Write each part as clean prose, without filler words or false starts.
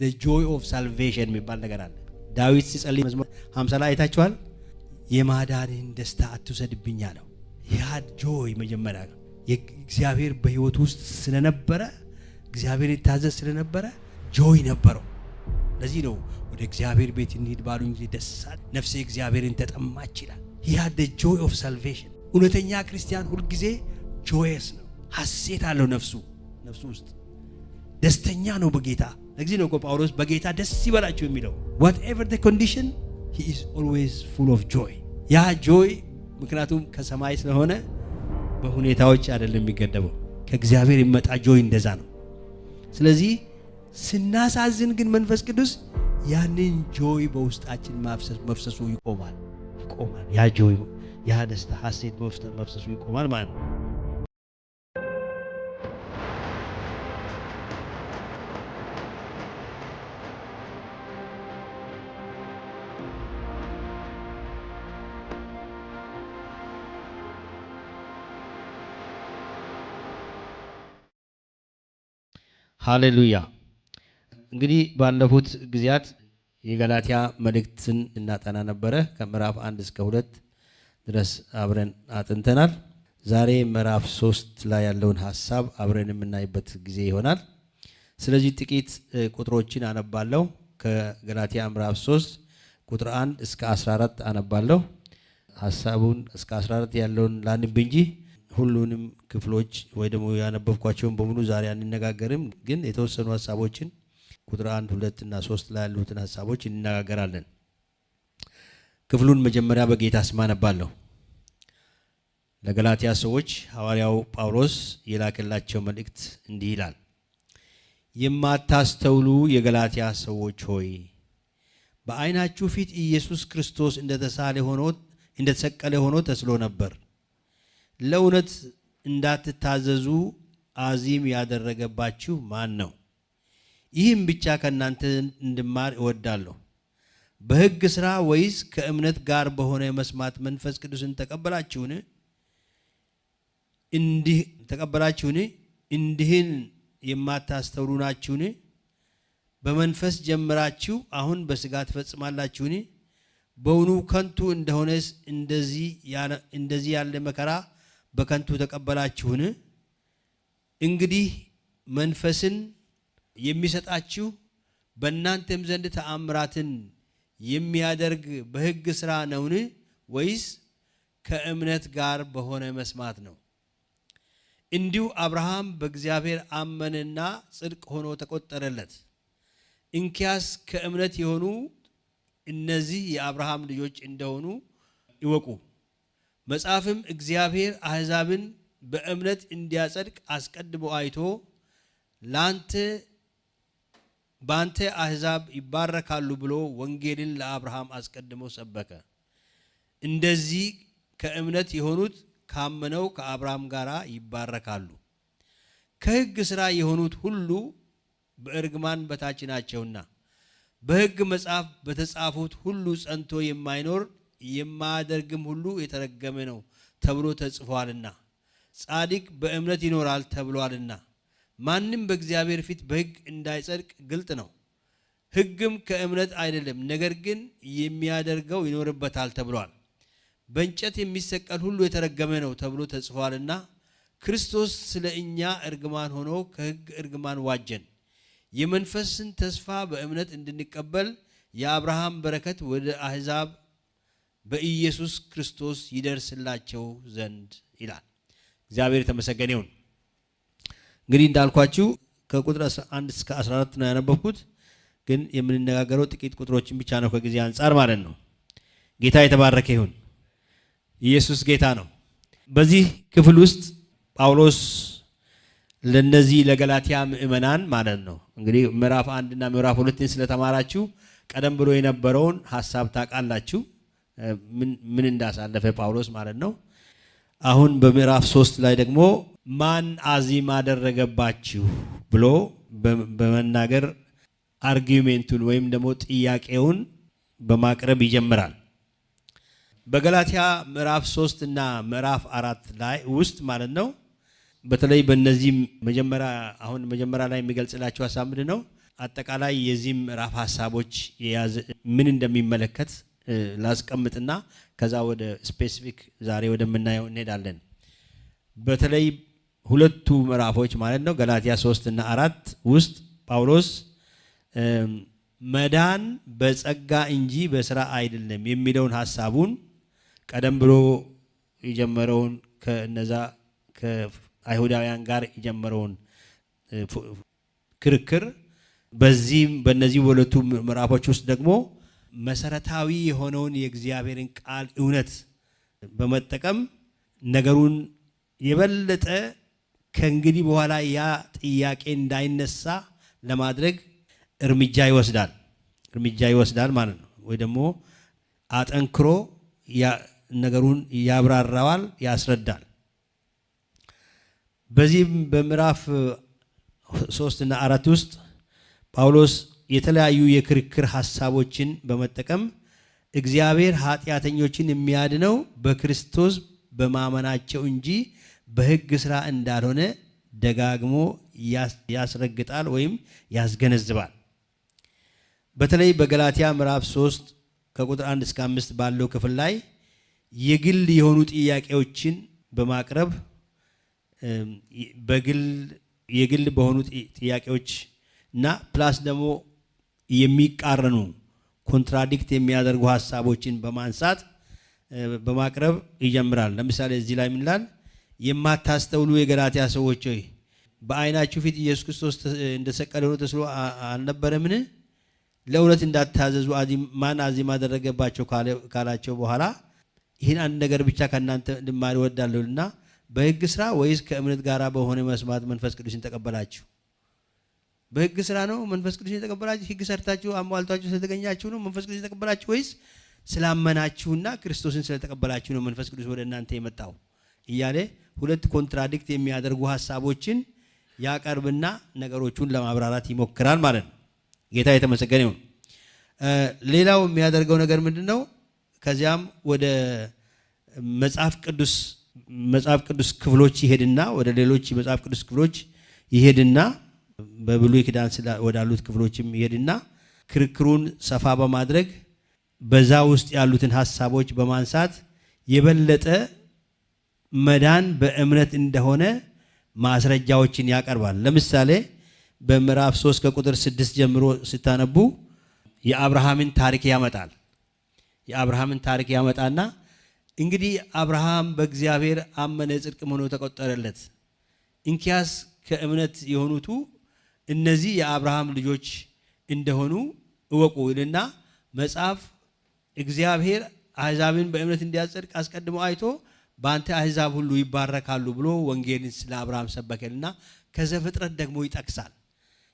the joy of salvation የሚባል ነገር አለ። ዳዊት ሲጸልይ መዝሙር 50 ላይ አይታችኋል። የማዳንህን ደስታ አትውሰድብኝ አለው። ያ ጆይ መጀመሪያ የእግዚአብሔር በህይወት ውስጥ ስለነበረ እግዚአብሔር ይታዘዝ ስለነበረ ጆይ ነበረው። ለዚህ ነው ወደ እግዚአብሔር ቤት እንሂድ ባሉ እንጂ ደስ ነፍሴ እግዚአብሔርን ተጠማች ይላል። he had the joy of salvation። እውነተኛ ክርስቲያን ሁሉ ጊዜ ጆየስ ነው፣ ሐሴት አለው ነፍሱ ውስጥ ደስተኛ ነው በጌታ። ለዚህ ነው ጳውሎስ በጌታ ደስ ይበላችሁ የሚለው። whatever the condition he is always full of joy። ያ ጆይ ምክንያቱም ከሰማይ ስለሆነ በሁኔታዎች አይደለም የሚገደበው፣ ከእግዚአብሔር የሚመጣ ጆይ እንደዛ ነው። ስለዚህ ስናሳዝን ግን መንፈስ ቅዱስ ያንን ጆይ በውስጣችን መፍሰሱ ይቆማል። ያ ጆይ ያ ደስታ ሐሴት በውስጣችን መፍሰሱ ይቆማል ማለት ነው። ሃሌሉያ። እንግዲህ ባለፉት ጊዜያት የገላትያ መልእክትን እናጠና ነበረ። ከምዕራፍ 1 እስከ 2 ድረስ አብረን አጥንተናል። ዛሬ ምዕራፍ 3 ላይ ያለውን ሐሳብ አብረን የምናይበት ጊዜ ይሆናል። ስለዚህ ጥቂት ቁጥሮችን አነባለሁ። ከገላትያ ምዕራፍ 3 ቁጥር 1 እስከ 14 አነባለሁ። ሐሳቡን እስከ 14 ያለውን ላንብ እንጂ ሁሉንም ክፍሎች ወይ ደግሞ ያነበብኳቸውን በሙሉ ዛሬ አንነጋገርም። ግን የተወሰኑ ሐሳቦችን ቁጥር 1 2 እና 3 ላይ ያሉትን ሐሳቦች እንነጋገራለን። ክፍሉን መጀመሪያ በጌታ ስም አነባለሁ። ለገላትያ ሰዎች ሐዋርያው ጳውሎስ የላከላቸው መልእክት እንዲህ ይላል። የማታስተውሉ የገላትያ ሰዎች ሆይ በዓይናችሁ ፊት ኢየሱስ ክርስቶስ እንደተሰቀለ ሆኖ ተስሎ ነበር። ለእውነት እንዳትታዘዙ አዚም ያደረገባችሁ ማን ነው? ይህም ብቻ ከእናንተ እንድማር እወዳለሁ። በሕግ ሥራ ወይስ ከእምነት ጋር በሆነ መስማት መንፈስ ቅዱስን ተቀበላችሁን? እንዲህን የማታስተውሉ ናችሁን? በመንፈስ ጀምራችሁ አሁን በሥጋ ትፈጽማላችሁን? በውኑ ከንቱ እንደሆነስ እንደዚህ ያለ መከራ በከንቱ ተቀበላችሁን? እንግዲህ መንፈስን የሚሰጣችሁ በእናንተም ዘንድ ተአምራትን የሚያደርግ በሕግ ሥራ ነውን? ወይስ ከእምነት ጋር በሆነ መስማት ነው? እንዲሁ አብርሃም በእግዚአብሔር አመነና ጽድቅ ሆኖ ተቆጠረለት። እንኪያስ ከእምነት የሆኑ እነዚህ የአብርሃም ልጆች እንደሆኑ ይወቁ። መጽሐፍም እግዚአብሔር አሕዛብን በእምነት እንዲያጸድቅ አስቀድሞ አይቶ በአንተ አሕዛብ ይባረካሉ ብሎ ወንጌልን ለአብርሃም አስቀድሞ ሰበከ። እንደዚህ ከእምነት የሆኑት ካመነው ከአብርሃም ጋር ይባረካሉ። ከሕግ ሥራ የሆኑት ሁሉ በእርግማን በታች ናቸውና በሕግ መጽሐፍ በተጻፉት ሁሉ ጸንቶ የማይኖር የማያደርግም ሁሉ የተረገመ ነው ተብሎ ተጽፏልና ጻድቅ በእምነት ይኖራል ተብሏልና። ማንም በእግዚአብሔር ፊት በሕግ እንዳይጸድቅ ግልጥ ነው። ሕግም ከእምነት አይደለም፣ ነገር ግን የሚያደርገው ይኖርበታል ተብሏል። በእንጨት የሚሰቀል ሁሉ የተረገመ ነው ተብሎ ተጽፏልና ክርስቶስ ስለ እኛ እርግማን ሆኖ ከሕግ እርግማን ዋጀን፣ የመንፈስን ተስፋ በእምነት እንድንቀበል የአብርሃም በረከት ወደ አሕዛብ በኢየሱስ ክርስቶስ ይደርስላቸው ዘንድ ይላል። እግዚአብሔር የተመሰገነ ይሁን። እንግዲህ እንዳልኳችሁ ከቁጥር 1 እስከ 14 ነው ያነበብኩት፣ ግን የምንነጋገረው ጥቂት ቁጥሮችን ብቻ ነው ከጊዜ አንጻር ማለት ነው። ጌታ የተባረከ ይሁን። ኢየሱስ ጌታ ነው። በዚህ ክፍል ውስጥ ጳውሎስ ለነዚህ ለገላትያ ምእመናን ማለት ነው እንግዲህ ምዕራፍ 1 እና ምዕራፍ 2 ስለተማራችሁ ቀደም ብሎ የነበረውን ሐሳብ ታውቃላችሁ፣ ምን እንዳሳለፈ ጳውሎስ ማለት ነው። አሁን በምዕራፍ 3 ላይ ደግሞ ማን አዚም አደረገባችሁ ብሎ በመናገር አርጊውሜንቱን ወይም ደግሞ ጥያቄውን በማቅረብ ይጀምራል። በገላትያ ምዕራፍ 3 እና ምዕራፍ 4 ላይ ውስጥ ማለት ነው በተለይ በእነዚህ መጀመሪያ ላይ የሚገልጽላችሁ ሐሳብ ምንድን ነው? አጠቃላይ የዚህ ምዕራፍ ሐሳቦች የያዘ ምን እንደሚመለከት ላስቀምጥና ከዛ ወደ ስፔሲፊክ ዛሬ ወደምናየው እንሄዳለን። በተለይ ሁለቱ ምዕራፎች ማለት ነው ገላትያ 3 እና 4 ውስጥ ጳውሎስ መዳን በጸጋ እንጂ በስራ አይደለም የሚለውን ሐሳቡን ቀደም ብሎ የጀመረውን ከነዛ ከአይሁዳውያን ጋር የጀመረውን ክርክር በእነዚህ ሁለቱ ምዕራፎች ውስጥ ደግሞ መሰረታዊ የሆነውን የእግዚአብሔርን ቃል እውነት በመጠቀም ነገሩን የበለጠ ከእንግዲህ በኋላ ያ ጥያቄ እንዳይነሳ ለማድረግ እርምጃ ይወስዳል ማለት ነው። ወይ ደግሞ አጠንክሮ ነገሩን ያብራራዋል፣ ያስረዳል። በዚህም በምዕራፍ 3 እና 4 ውስጥ ጳውሎስ የተለያዩ የክርክር ሐሳቦችን በመጠቀም እግዚአብሔር ኃጢአተኞችን የሚያድነው በክርስቶስ በማመናቸው እንጂ በሕግ ሥራ እንዳልሆነ ደጋግሞ ያስረግጣል ወይም ያስገነዝባል። በተለይ በገላትያ ምዕራፍ 3 ከቁጥር 1 እስከ 5 ባለው ክፍል ላይ የግል የሆኑ ጥያቄዎችን በማቅረብ የግል በሆኑ ጥያቄዎች እና ፕላስ ደግሞ የሚቃረኑ ኮንትራዲክት የሚያደርጉ ሐሳቦችን በማንሳት በማቅረብ ይጀምራል። ለምሳሌ እዚህ ላይ ምን ይላል? የማታስተውሉ የገላትያ ሰዎች ሆይ በዓይናችሁ ፊት ኢየሱስ ክርስቶስ እንደተሰቀለ ሆኖ ተስሎ አልነበረምን? ለእውነት እንዳታዘዙ ማን አዚም አደረገባቸው ካላቸው በኋላ ይህን አንድ ነገር ብቻ ከእናንተ እንድማር እወዳለሁና በሕግ ሥራ ወይስ ከእምነት ጋር በሆነ መስማት መንፈስ ቅዱስን ተቀበላችሁ? በሕግ ሥራ ነው መንፈስ ቅዱስን የተቀበላችሁ? ሕግ ሰርታችሁ አሟልታችሁ ስለተገኛችሁ ነው መንፈስ ቅዱስን የተቀበላችሁ? ወይስ ስላመናችሁና ክርስቶስን ስለተቀበላችሁ ነው መንፈስ ቅዱስ ወደ እናንተ የመጣው? እያለ ሁለት ኮንትራዲክት የሚያደርጉ ሐሳቦችን ያቀርብና ነገሮቹን ለማብራራት ይሞክራል ማለት ነው። ጌታ የተመሰገነ ይሁን። ሌላው የሚያደርገው ነገር ምንድነው? ከዚያም ወደ መጽሐፍ ቅዱስ ክፍሎች ይሄድና ወደ ሌሎች መጽሐፍ ቅዱስ ክፍሎች ይሄድና በብሉይ ኪዳን ወዳሉት ክፍሎችም ይሄድና ክርክሩን ሰፋ በማድረግ በዛ ውስጥ ያሉትን ሐሳቦች በማንሳት የበለጠ መዳን በእምነት እንደሆነ ማስረጃዎችን ያቀርባል። ለምሳሌ በምዕራፍ 3 ከቁጥር 6 ጀምሮ ስታነቡ የአብርሃምን ታሪክ ያመጣና እንግዲህ አብርሃም በእግዚአብሔር አመነ ጽድቅም ሆኖ ተቆጠረለት። እንኪያስ ከእምነት የሆኑቱ እነዚህ የአብርሃም ልጆች እንደሆኑ እወቁ ይልና መጽሐፍ እግዚአብሔር አሕዛብን በእምነት እንዲያጸድቅ አስቀድሞ አይቶ በአንተ አሕዛብ ሁሉ ይባረካሉ ብሎ ወንጌልን ስለ አብርሃም ሰበከልና ከዘፍጥረት ደግሞ ይጠቅሳል።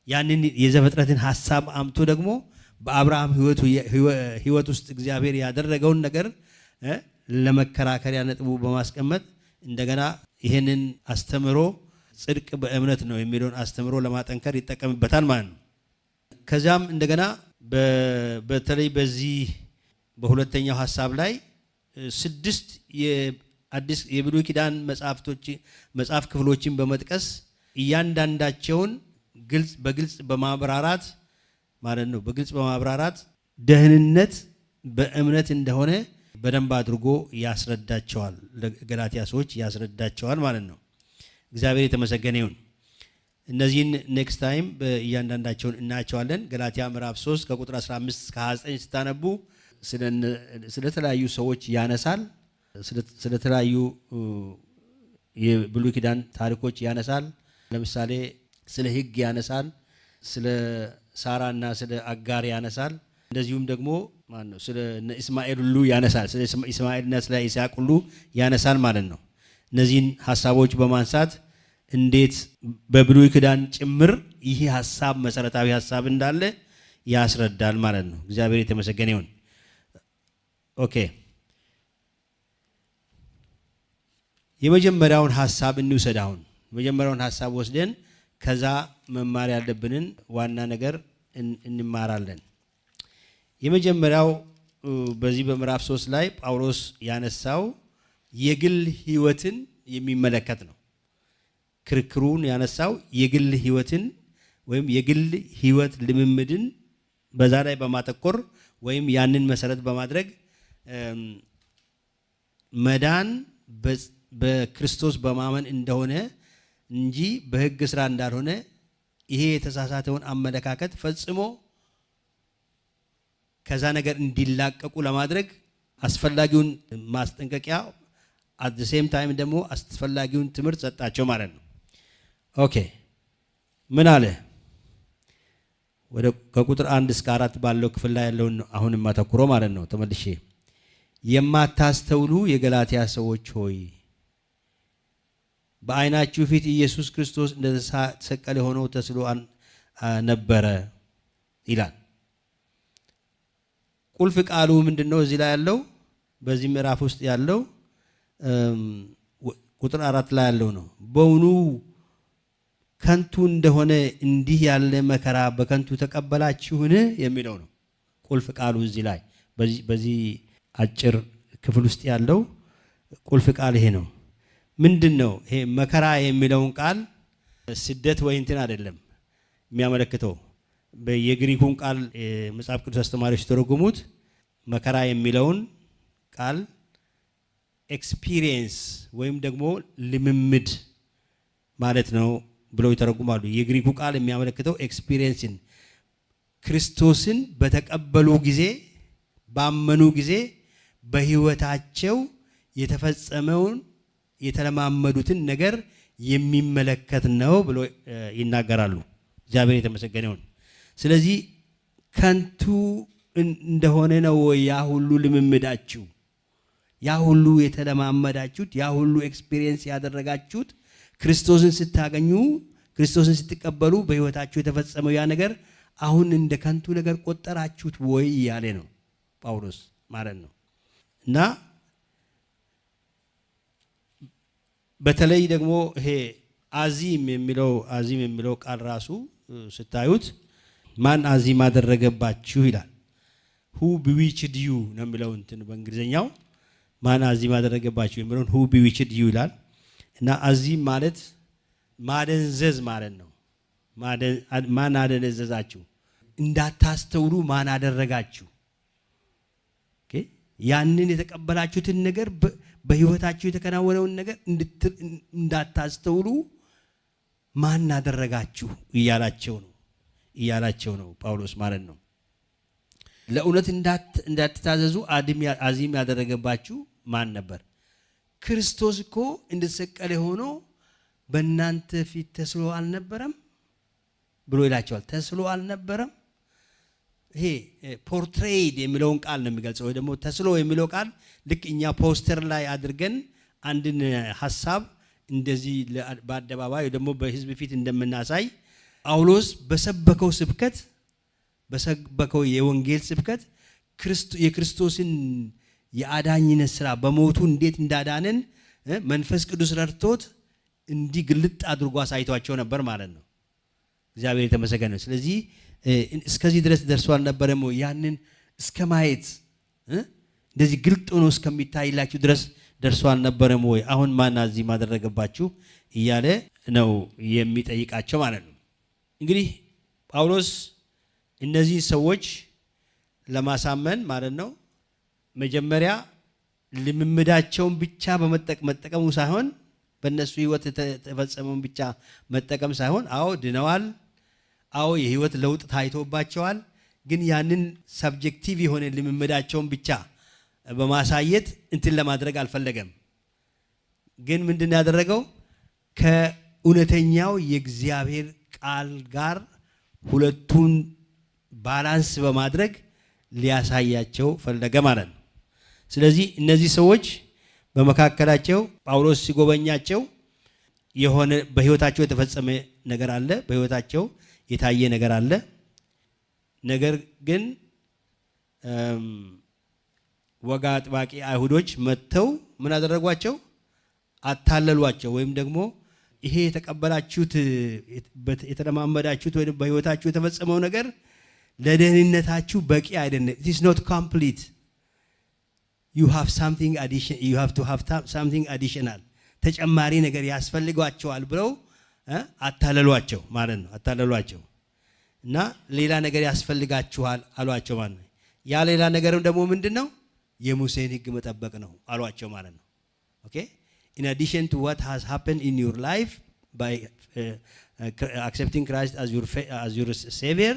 ያንን የዘፍጥረትን ሐሳብ አምቶ ደግሞ በአብርሃም ሕይወት ውስጥ እግዚአብሔር ያደረገውን ነገር ለመከራከሪያ ነጥቡ በማስቀመጥ እንደገና ይህንን አስተምሮ ጽድቅ በእምነት ነው የሚለውን አስተምሮ ለማጠንከር ይጠቀምበታል ማለት ነው። ከዚያም እንደገና በተለይ በዚህ በሁለተኛው ሐሳብ ላይ 6 የብሉይ ኪዳን መጽሐፍ ክፍሎችን በመጥቀስ እያንዳንዳቸውን በግልጽ በማብራራት ማለት ነው ደህንነት በእምነት እንደሆነ በደንብ አድርጎ ያስረዳቸዋል። ለገላትያ ሰዎች ያስረዳቸዋል ማለት ነው። እግዚአብሔር የተመሰገነ ይሁን። እነዚህን ኔክስት ታይም በእያንዳንዳቸውን እናያቸዋለን። ገላትያ ምዕራፍ 3 ከቁጥር 15 እስከ 29 ስታነቡ ስለተለያዩ ሰዎች ያነሳል። ስለተለያዩ የብሉይ ኪዳን ታሪኮች ያነሳል። ለምሳሌ ስለ ሕግ ያነሳል። ስለ ሳራና ስለ አጋር ያነሳል። እንደዚሁም ደግሞ ስለ እስማኤል ሁሉ ያነሳል። ስለ እስማኤልና ስለ ይስሐቅ ሁሉ ያነሳል ማለት ነው። እነዚህን ሐሳቦች በማንሳት እንዴት በብሉይ ኪዳን ጭምር ይህ ሐሳብ መሰረታዊ ሐሳብ እንዳለ ያስረዳል ማለት ነው። እግዚአብሔር የተመሰገነ ይሁን። ኦኬ፣ የመጀመሪያውን ሐሳብ እንውሰድ። አሁን የመጀመሪያውን ሐሳብ ወስደን ከዛ መማር ያለብንን ዋና ነገር እንማራለን። የመጀመሪያው በዚህ በምዕራፍ 3 ላይ ጳውሎስ ያነሳው የግል ሕይወትን የሚመለከት ነው። ክርክሩን ያነሳው የግል ሕይወትን ወይም የግል ህይወት ልምምድን በዛ ላይ በማተኮር ወይም ያንን መሰረት በማድረግ መዳን በክርስቶስ በማመን እንደሆነ እንጂ በህግ ስራ እንዳልሆነ ይሄ የተሳሳተውን አመለካከት ፈጽሞ ከዛ ነገር እንዲላቀቁ ለማድረግ አስፈላጊውን ማስጠንቀቂያ at the same time ደግሞ አስፈላጊውን ትምህርት ሰጣቸው ማለት ነው። ኦኬ ምን አለ? ወደ ከቁጥር 1 እስከ 4 ባለው ክፍል ላይ ያለው አሁንም ማተኩሮ ማለት ነው። ተመልሼ የማታስተውሉ የገላትያ ሰዎች ሆይ በአይናችሁ ፊት ኢየሱስ ክርስቶስ እንደተሰቀለ ሆኖ ተስሎ ነበረ ይላል። ቁልፍ ቃሉ ምንድነው? እዚህ ላይ ያለው በዚህ ምዕራፍ ውስጥ ያለው ቁጥር 4 ላይ ያለው ነው። በውኑ ከንቱ እንደሆነ እንዲህ ያለ መከራ በከንቱ ተቀበላችሁን የሚለው ነው ቁልፍ ቃሉ እዚህ ላይ በዚህ አጭር ክፍል ውስጥ ያለው ቁልፍ ቃል ይሄ ነው። ምንድነው ይሄ መከራ የሚለውን ቃል? ስደት ወይ እንትን አይደለም የሚያመለክተው። በየግሪኩን ቃል መጽሐፍ ቅዱስ አስተማሪዎች ተረጉሙት መከራ የሚለውን ቃል ኤክስፒሪየንስ ወይም ደግሞ ልምምድ ማለት ነው ብለው ይተረጉማሉ። የግሪኩ ቃል የሚያመለክተው ኤክስፒሪየንስን ክርስቶስን በተቀበሉ ጊዜ ባመኑ ጊዜ በህይወታቸው የተፈጸመውን የተለማመዱትን ነገር የሚመለከት ነው ብሎ ይናገራሉ። እግዚአብሔር የተመሰገነ ይሁን። ስለዚህ ከንቱ እንደሆነ ነው ያ ሁሉ ልምምዳችሁ፣ ያ ሁሉ የተለማመዳችሁት፣ ያ ሁሉ ኤክስፒሪየንስ ያደረጋችሁት ክርስቶስን ስታገኙ፣ ክርስቶስን ስትቀበሉ በህይወታችሁ የተፈጸመው ያ ነገር አሁን እንደ ከንቱ ነገር ቆጠራችሁት ወይ ያለ ነው ጳውሎስ ማለት ነው። እና በተለይ ደግሞ ይሄ አዚም የሚለው ቃል ራሱ ስታዩት ማን አዚም አደረገባችሁ ይላል። who bewitched you ነው የሚለው እንትን በእንግሊዘኛው ማን አዚም አደረገባችሁ የሚለውን who bewitched you ይላል። እና አዚም ማለት ማደንዘዝ ማለት ነው። ማን አደነዘዛችሁ? እንዳታስተውሉ ማን አደረጋችሁ? ኦኬ ያንን የተቀበላችሁትን ነገር በህይወታችሁ የተከናወነውን ነገር እንዳታስተውሉ ማን አደረጋችሁ እያላቸው ነው ጳውሎስ ማለት ነው። ለእውነት እንዳትታዘዙ አዚም ያደረገባችሁ ማን ነበር? ክርስቶስ እኮ እንደተሰቀለ ሆኖ በእናንተ ፊት ተስሎ አልነበረም ብሎ ይላቸዋል። ተስሎ አልነበረም። ይሄ ፖርትሬይድ የሚለውን ቃል ነው የሚገልጸው። ወይ ደግሞ ተስሎ የሚለው ቃል ልክ እኛ ፖስተር ላይ አድርገን አንድን ሐሳብ እንደዚህ በአደባባይ ወይ ደግሞ በህዝብ ፊት እንደምናሳይ ጳውሎስ በሰበከው የወንጌል ስብከት የክርስቶስን የአዳኝነት ስራ በሞቱ እንዴት እንዳዳነን መንፈስ ቅዱስ ረድቶት እንዲህ ግልጥ አድርጎ አሳይቷቸው ነበር ማለት ነው። እግዚአብሔር የተመሰገነ ነው። ስለዚህ እስከዚህ ድረስ ደርሶ አልነበረም ወይ? ያንን እስከ ማየት እንደዚህ ግልጥ ሆኖ እስከሚታይላችሁ ድረስ ደርሶ አልነበረም ወይ? አሁን ማን አዚም አደረገባችሁ እያለ ነው የሚጠይቃቸው ማለት ነው። እንግዲህ ጳውሎስ እነዚህ ሰዎች ለማሳመን ማለት ነው መጀመሪያ ልምምዳቸውን ብቻ በመጠቀሙ ሳይሆን በእነሱ ህይወት የተፈጸመውን ብቻ መጠቀም ሳይሆን አዎ ድነዋል፣ አዎ የህይወት ለውጥ ታይቶባቸዋል። ግን ያንን ሰብጀክቲቭ የሆነ ልምምዳቸውን ብቻ በማሳየት እንትን ለማድረግ አልፈለገም። ግን ምንድን ያደረገው ከእውነተኛው የእግዚአብሔር ቃል ጋር ሁለቱን ባላንስ በማድረግ ሊያሳያቸው ፈለገ ማለት ነው። ስለዚህ እነዚህ ሰዎች በመካከላቸው ጳውሎስ ሲጎበኛቸው የሆነ በህይወታቸው የተፈጸመ ነገር አለ፣ በህይወታቸው የታየ ነገር አለ። ነገር ግን ወጋ አጥባቂ አይሁዶች መጥተው ምን አደረጓቸው? አታለሏቸው። ወይም ደግሞ ይሄ የተቀበላችሁት የተለማመዳችሁት ወይ በህይወታችሁ የተፈጸመው ነገር ለደህንነታችሁ በቂ አይደለም። it is not complete. you have to have something additional ተጨማሪ ነገር ያስፈልጋቸዋል ብለው አታለሏቸው ማለት ነው። አታለሏቸው። እና ሌላ ነገር ያስፈልጋችኋል አሏቸው ማለት ነው። ያ ሌላ ነገርም ደግሞ ምንድነው? የሙሴን ሕግ መጠበቅ ነው አሏቸው ማለት ነው። ኦኬ in addition to what has happened in your life by accepting Christ as your savior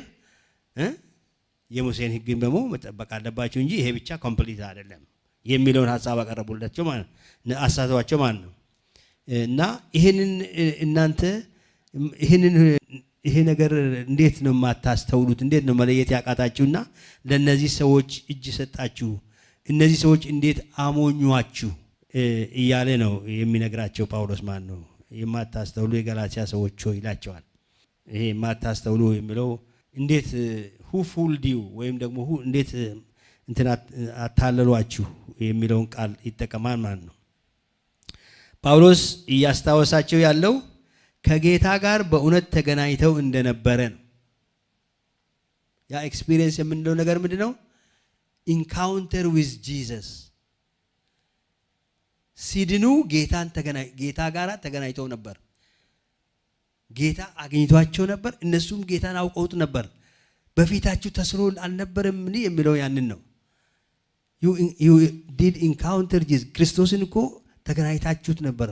የሙሴን ሕግ ደግሞ መጠበቅ አለባችሁ እንጂ ይሄ ብቻ ኮምፕሊት አይደለም የሚለውን ሐሳብ አቀረቡላቸው ማለት ነው። አሳተዋቸው ማለት ነው። እና ይሄንን እናንተ ይሄ ነገር እንዴት ነው የማታስተውሉት? እንዴት ነው መለየት ያቃታችሁና ለነዚህ ሰዎች እጅ ሰጣችሁ? እነዚህ ሰዎች እንዴት አሞኟችሁ እያለ ነው የሚነግራቸው ጳውሎስ ማለት ነው። የማታስተውሉ የገላትያ ሰዎች ሆይ ይላቸዋል። ይሄ የማታስተውሉ የሚለው እንዴት who fooled you ወይም ደግሞ እንዴት እንትና አታለሏችሁ የሚለውን ቃል ይጠቀማል ማለት ነው። ጳውሎስ እያስታወሳቸው ያለው ከጌታ ጋር በእውነት ተገናኝተው እንደነበረ ነው። ያ ኤክስፒሪየንስ የምንለው ነገር ምንድነው? ኢንካውንተር ዊዝ ጂሰስ ሲድኑ ጌታ ጋር ተገናኝተው ነበር። ጌታ አግኝቷቸው ነበር። እነሱም ጌታን አውቀውት ነበር። በፊታችሁ ተስሎ አልነበረም የሚለው ያንን ነው። you did encounter Jesus ክርስቶስን እኮ ተገናኝታችሁት ነበር።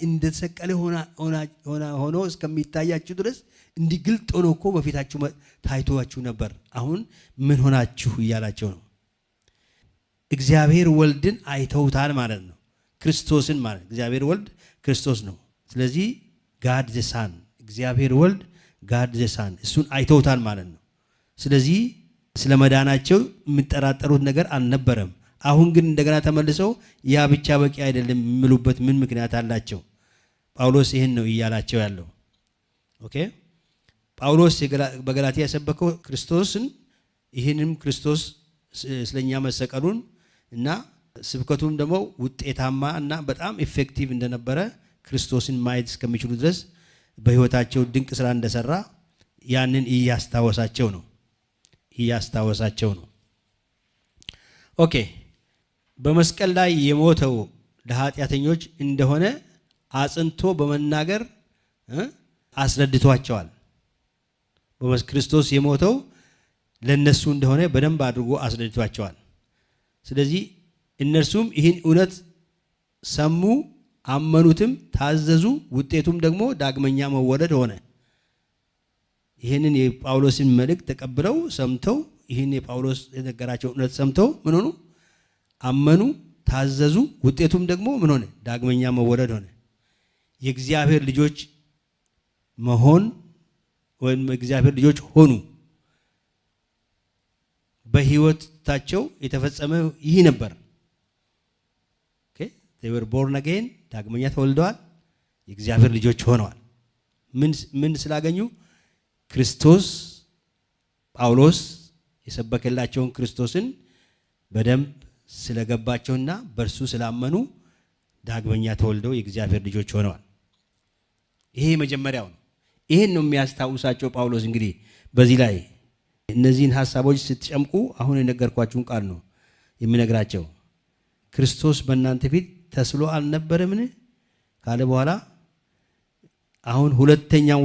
እንደተሰቀለ ሆኖ እስከሚታያችሁ ድረስ እንዲህ ግልጥ ሆኖ እኮ በፊታችሁ ታይቷችሁ ነበር። አሁን ምን ሆናችሁ እያላቸው ነው። እግዚአብሔር ወልድን አይተውታል ማለት ነው። ክርስቶስን ማለት እግዚአብሔር ወልድ ክርስቶስ ነው። ስለዚህ ጋድ ዘ ሳን እግዚአብሔር ወልድ ጋድ ዘ ሳን እሱን አይተውታል ማለት ነው። ስለዚህ ስለ መዳናቸው የሚጠራጠሩት ነገር አልነበረም። አሁን ግን እንደገና ተመልሰው ያ ብቻ በቂ አይደለም የሚሉበት ምን ምክንያት አላቸው? ጳውሎስ ይህን ነው እያላቸው ያለው። ኦኬ ጳውሎስ በገላትያ የሰበከው ክርስቶስን ይህንም ክርስቶስ ስለኛ መሰቀሉን እና ስብከቱም ደግሞ ውጤታማ እና በጣም ኢፌክቲቭ እንደነበረ ክርስቶስን ማየት እስከሚችሉ ድረስ በህይወታቸው ድንቅ ስራ እንደሰራ ያንን እያስታወሳቸው ነው። ኦኬ በመስቀል ላይ የሞተው ለኃጢአተኞች እንደሆነ አጽንቶ በመናገር አስረድቷቸዋል። ክርስቶስ የሞተው ለነሱ እንደሆነ በደንብ አድርጎ አስረድቷቸዋል። ስለዚህ እነርሱም ይህን እውነት ሰሙ፣ አመኑትም፣ ታዘዙ። ውጤቱም ደግሞ ዳግመኛ መወለድ ሆነ። ይህንን የጳውሎስን መልእክት ተቀብለው ሰምተው ይህን የጳውሎስ የነገራቸው እውነት ሰምተው ምን ሆኑ? አመኑ፣ ታዘዙ። ውጤቱም ደግሞ ምን ሆነ? ዳግመኛ መወለድ ሆነ። የእግዚአብሔር ልጆች መሆን ወይም እግዚአብሔር ልጆች ሆኑ። በህይወታቸው የተፈጸመ ይህ ነበር። ኦኬ they were born again ዳግመኛ ተወልደዋል። የእግዚአብሔር ልጆች ሆነዋል። ምን ስላገኙ? ክርስቶስ ጳውሎስ የሰበከላቸውን ክርስቶስን በደንብ ስለገባቸውና በእርሱ ስላመኑ ዳግመኛ ተወልደው የእግዚአብሔር ልጆች ሆነዋል። ይሄ መጀመሪያው ነው። ይሄን ነው የሚያስታውሳቸው ጳውሎስ። እንግዲህ በዚህ ላይ እነዚህን ሐሳቦች ስትጨምቁ አሁን የነገርኳችሁን ቃል ነው የሚነግራቸው። ክርስቶስ በእናንተ ፊት ተስሎ አልነበረምን ካለ በኋላ አሁን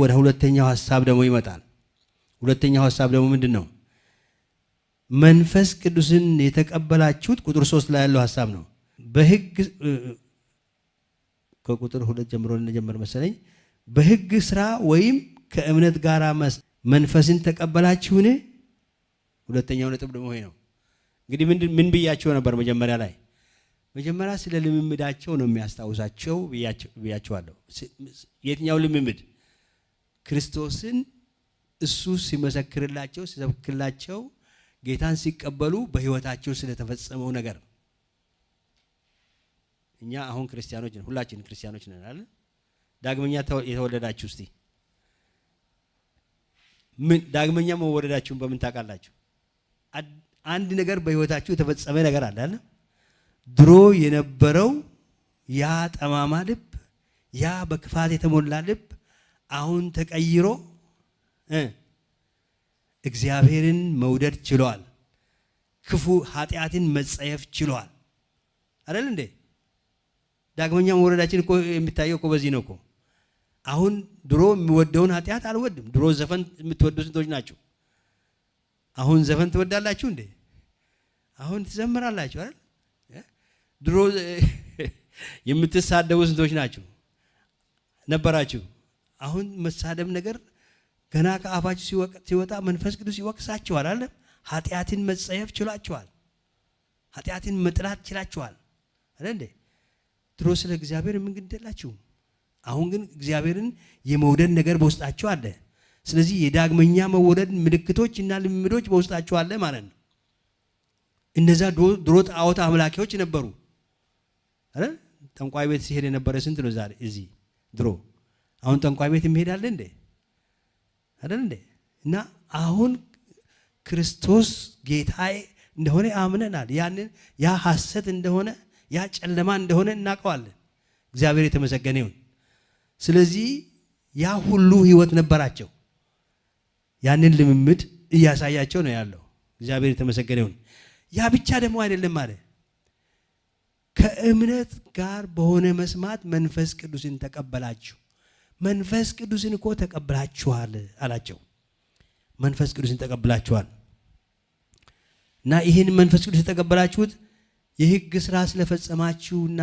ወደ ሁለተኛው ሐሳብ ደግሞ ይመጣል። ሁለተኛው ሐሳብ ደግሞ ምንድነው? መንፈስ ቅዱስን የተቀበላችሁት ቁጥር 3 ላይ ያለው ሐሳብ ነው። በሕግ ከቁጥር 2 ጀምሮ እንጀምር መሰለኝ። በሕግ ስራ ወይም ከእምነት ጋር መንፈስን ተቀበላችሁን? ሁለተኛው ነጥብ ደግሞ ይሄ ነው። እንግዲህ ምን ብያቸው ነበር መጀመሪያ ላይ? መጀመሪያ ስለ ልምምዳቸው ነው የሚያስታውሳቸው ብያቸዋለሁ። የትኛው ልምምድ? ክርስቶስን እሱ ሲመሰክርላቸው ሲሰብክላቸው ጌታን ሲቀበሉ በህይወታቸው ስለተፈጸመው ነገር። እኛ አሁን ክርስቲያኖች ነን፣ ሁላችን ክርስቲያኖች ነን አይደል? ዳግመኛ የተወለዳችሁ እስቲ ምን ዳግመኛ መወለዳችሁን በምን ታውቃላችሁ? አንድ ነገር በህይወታችሁ የተፈጸመ ነገር አለ አይደል? ድሮ የነበረው ያ ጠማማ ልብ፣ ያ በክፋት የተሞላ ልብ አሁን ተቀይሮ እግዚአብሔርን መውደድ ችሏል። ክፉ ኃጢአትን መጸየፍ ችሏል አይደል እንዴ? ዳግመኛ መወለዳችን እኮ የሚታየው እኮ በዚህ ነው እኮ። አሁን ድሮ የሚወደውን ኃጢአት አልወድም። ድሮ ዘፈን የምትወዱ ስንቶች ናችሁ? አሁን ዘፈን ትወዳላችሁ እንዴ? አሁን ትዘምራላችሁ አይደል? ድሮ የምትሳደቡ ስንቶች ናችሁ ነበራችሁ? አሁን መሳደብ ነገር ገና ከአፋችሁ ሲወጣ መንፈስ ቅዱስ ይወቅሳችኋል አይደል? ኃጢአትን መጸየፍ ችላችኋል። ኃጢአትን መጥላት ችላችኋል አይደል እንዴ? ድሮ ስለ እግዚአብሔር ምን ግዴላችሁ? አሁን ግን እግዚአብሔርን የመውደድ ነገር በውስጣችሁ አለ። ስለዚህ የዳግመኛ መወደድ ምልክቶች እና ልምዶች በውስጣችሁ አለ ማለት ነው። እነዛ ድሮ ጣዖት አምላኪዎች ነበሩ አይደል? ጠንቋይ ቤት ሲሄድ የነበረ ስንት ነው ዛሬ እዚህ? ድሮ አሁን ጠንቋይ ቤት የሚሄዳል እንዴ? አይደል እንዴ? እና አሁን ክርስቶስ ጌታዬ እንደሆነ አምነናል። ያንን ያ ሐሰት እንደሆነ ያ ጨለማ እንደሆነ እናውቀዋለን። እግዚአብሔር የተመሰገነ ይሁን። ስለዚህ ያ ሁሉ ህይወት ነበራቸው። ያንን ልምምድ እያሳያቸው ነው ያለው። እግዚአብሔር የተመሰገነ ይሁን። ያ ብቻ ደግሞ አይደለም ማለት ከእምነት ጋር በሆነ መስማት መንፈስ ቅዱስን ተቀበላችሁ። መንፈስ ቅዱስን እኮ ተቀብላችኋል አላቸው። መንፈስ ቅዱስን ተቀብላችኋል እና ይህን መንፈስ ቅዱስ የተቀበላችሁት የህግ ስራ ስለፈጸማችሁና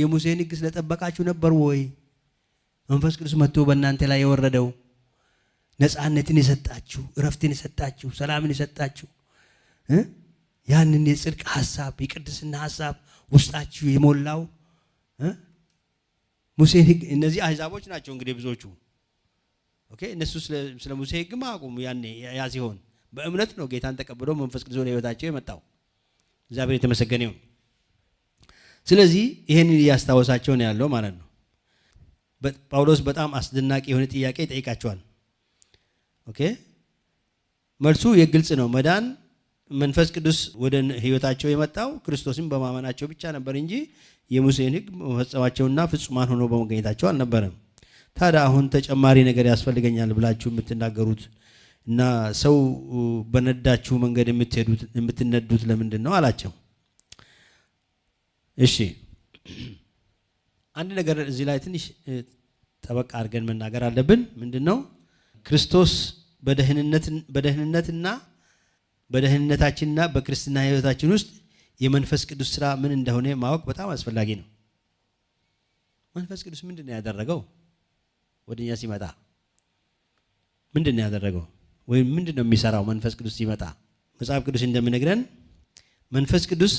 የሙሴን ህግ ስለጠበቃችሁ ነበር ወይ? መንፈስ ቅዱስ መጥቶ በእናንተ ላይ የወረደው ነፃነትን የሰጣችሁ፣ እረፍትን የሰጣችሁ፣ ሰላምን የሰጣችሁ ያንን የጽድቅ ሐሳብ የቅድስና ሐሳብ ውስጣችሁ የሞላው ሙሴን ህግ። እነዚህ አሕዛቦች ናቸው እንግዲህ ብዙዎቹ። ኦኬ እነሱ ስለ ሙሴ ህግ ማቁም ያኔ ያ ሲሆን በእምነት ነው ጌታን ተቀብለው መንፈስ ቅዱስ ወደ ህይወታቸው የመጣው። እግዚአብሔር የተመሰገነ ይሁን። ስለዚህ ይሄንን እያስታወሳቸው ነው ያለው ማለት ነው። ጳውሎስ በጣም አስደናቂ የሆነ ጥያቄ ይጠይቃቸዋል። ኦኬ መልሱ የግልጽ ነው። መዳን መንፈስ ቅዱስ ወደ ህይወታቸው የመጣው ክርስቶስን በማመናቸው ብቻ ነበር እንጂ የሙሴን ህግ መፈጸማቸውና ፍጹማን ሆኖ በመገኘታቸው አልነበረም። ታዲያ አሁን ተጨማሪ ነገር ያስፈልገኛል ብላችሁ የምትናገሩት እና ሰው በነዳችሁ መንገድ የምትነዱት ለምንድን ነው አላቸው። እሺ አንድ ነገር እዚህ ላይ ትንሽ ጠበቅ አድርገን መናገር አለብን። ምንድነው? ክርስቶስ በደህንነታችንና በክርስትና ህይወታችን ውስጥ የመንፈስ ቅዱስ ስራ ምን እንደሆነ ማወቅ በጣም አስፈላጊ ነው። መንፈስ ቅዱስ ምንድነው ያደረገው? ወደኛ ሲመጣ ምንድነው ያደረገው? ወይም ምንድነው የሚሰራው? መንፈስ ቅዱስ ሲመጣ መጽሐፍ ቅዱስ እንደሚነግረን መንፈስ ቅዱስ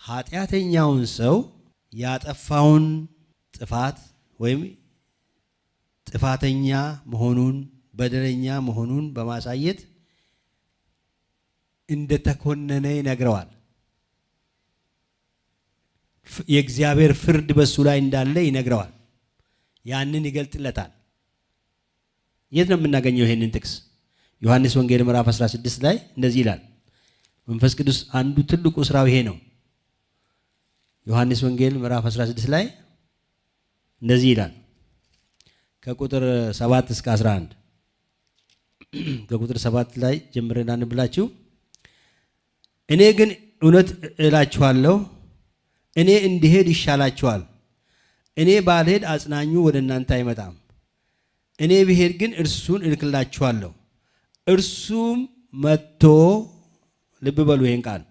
ኃጢአተኛውን ሰው ያጠፋውን ጥፋት ወይም ጥፋተኛ መሆኑን በደለኛ መሆኑን በማሳየት እንደተኮነነ ይነግረዋል። የእግዚአብሔር ፍርድ በሱ ላይ እንዳለ ይነግረዋል። ያንን ይገልጥለታል። የት ነው የምናገኘው ይሄንን ጥቅስ? ዮሐንስ ወንጌል ምዕራፍ 16 ላይ እንደዚህ ይላል። መንፈስ ቅዱስ አንዱ ትልቁ ስራው ይሄ ነው። ዮሐንስ ወንጌል ምዕራፍ 16 ላይ እንደዚህ ይላል ከቁጥር 7 እስከ 11 ከቁጥር 7 ላይ ጀምረን አንብላችሁ። እኔ ግን እውነት እላችኋለሁ እኔ እንድሄድ ይሻላችኋል። እኔ ባልሄድ አጽናኙ ወደ እናንተ አይመጣም። እኔ ብሄድ ግን እርሱን እልክላችኋለሁ። እርሱም መጥቶ ልብ በሉ ይሄን ቃል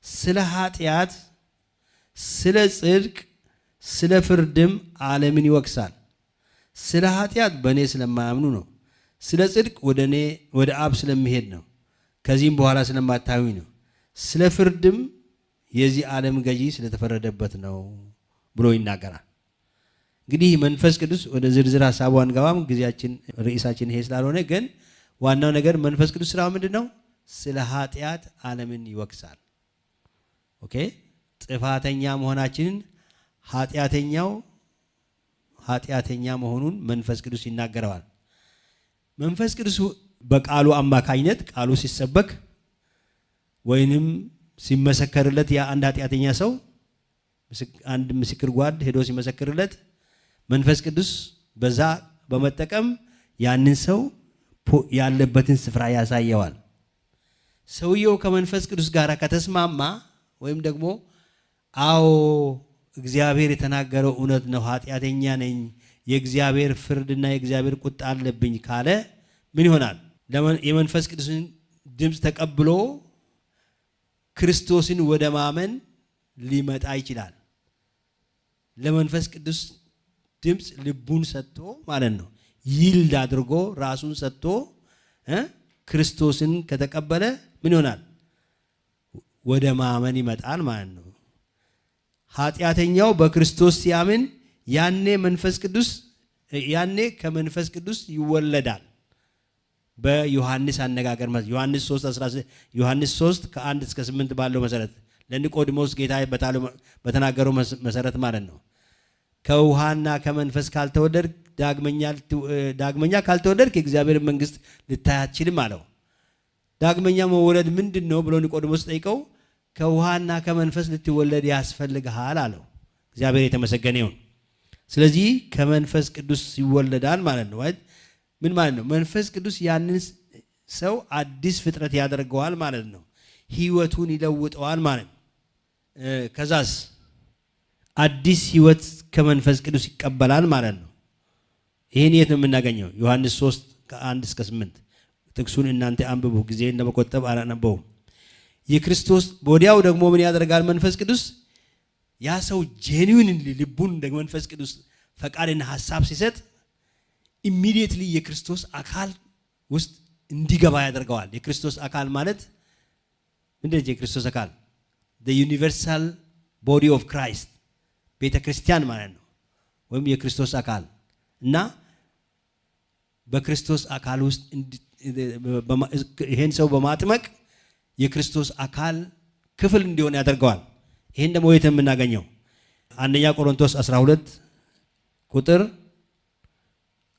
ስለ ኃጢአት፣ ስለ ጽድቅ፣ ስለ ፍርድም ዓለምን ይወቅሳል። ስለ ኃጢአት በእኔ ስለማያምኑ ነው። ስለ ጽድቅ ወደ አብ ስለሚሄድ ነው። ከዚህም በኋላ ስለማታዩኝ ነው። ስለ ፍርድም የዚህ ዓለም ገዢ ስለተፈረደበት ነው ብሎ ይናገራል። እንግዲህ መንፈስ ቅዱስ ወደ ዝርዝር ሐሳቡ አንገባም፣ ጊዜያችን ርዕሳችን ይሄ ስላልሆነ፣ ግን ዋናው ነገር መንፈስ ቅዱስ ስራው ምንድነው? ስለ ኃጢአት ዓለምን ይወቅሳል። ኦኬ ጥፋተኛ መሆናችንን ኃጢአተኛ መሆኑን መንፈስ ቅዱስ ይናገረዋል። መንፈስ ቅዱስ በቃሉ አማካኝነት ቃሉ ሲሰበክ ወይንም ሲመሰከርለት የአንድ ኃጢአተኛ ሰው አንድ ምስክር ጓድ ሄዶ ሲመሰክርለት መንፈስ ቅዱስ በዛ በመጠቀም ያንን ሰው ያለበትን ስፍራ ያሳየዋል። ሰውየው ከመንፈስ ቅዱስ ጋር ከተስማማ ወይም ደግሞ አዎ እግዚአብሔር የተናገረው እውነት ነው፣ ኃጢአተኛ ነኝ፣ የእግዚአብሔር ፍርድና የእግዚአብሔር ቁጣ አለብኝ ካለ ምን ይሆናል? የመንፈስ ቅዱስን ድምፅ ተቀብሎ ክርስቶስን ወደ ማመን ሊመጣ ይችላል። ለመንፈስ ቅዱስ ድምፅ ልቡን ሰጥቶ ማለት ነው ይልድ አድርጎ ራሱን ሰጥቶ ክርስቶስን ከተቀበለ ምን ይሆናል? ወደ ማመን ይመጣል ማለት ነው። ኃጢአተኛው በክርስቶስ ሲያምን ያኔ ከመንፈስ ቅዱስ ይወለዳል። በዮሐንስ አነጋገር ማለት ዮሐንስ 3 ከ1 እስከ 8 ባለው መሰረት ለኒቆዲሞስ ጌታ በተናገረው መሰረት ማለት ነው። ከውሃና ከመንፈስ ካልተወለድክ ዳግመኛ ካልተወለድክ የእግዚአብሔር መንግስት ልታይ አትችልም አለው። ዳግመኛ መወለድ ምንድን ነው ብሎ ኒቆዲሞስ ጠይቀው ከውሃና ከመንፈስ ልትወለድ ያስፈልግሃል አለው። እግዚአብሔር የተመሰገነ ይሁን። ስለዚህ ከመንፈስ ቅዱስ ይወለዳል ማለት ነው። ምን ማለት ነው? መንፈስ ቅዱስ ያንን ሰው አዲስ ፍጥረት ያደርገዋል ማለት ነው። ህይወቱን ይለውጠዋል ማለት ነው። ከዛስ አዲስ ህይወት ከመንፈስ ቅዱስ ይቀበላል ማለት ነው። ይሄን የት ነው የምናገኘው? ዮሐንስ 3 ከ1 እስከ 8 ጥቅሱን እናንተ አንብቡ፣ ጊዜ እንደመቆጠብ አላነበውም። የክርስቶስ ወዲያው ደግሞ ምን ያደርጋል? መንፈስ ቅዱስ ያ ሰው ጄኒዩን ልቡን መንፈስ ቅዱስ ፈቃድና ሐሳብ ሲሰጥ ኢሚዲየትሊ የክርስቶስ አካል ውስጥ እንዲገባ ያደርገዋል። የክርስቶስ አካል ማለት ምንድነው? የክርስቶስ አካል the universal body of Christ ቤተ ክርስቲያን ማለት ነው፣ ወይም የክርስቶስ አካል እና በክርስቶስ አካል ውስጥ ይሄን ሰው በማጥመቅ የክርስቶስ አካል ክፍል እንዲሆን ያደርገዋል። ይሄን ደግሞ የት የምናገኘው? አንደኛ ቆሮንቶስ 12 ቁጥር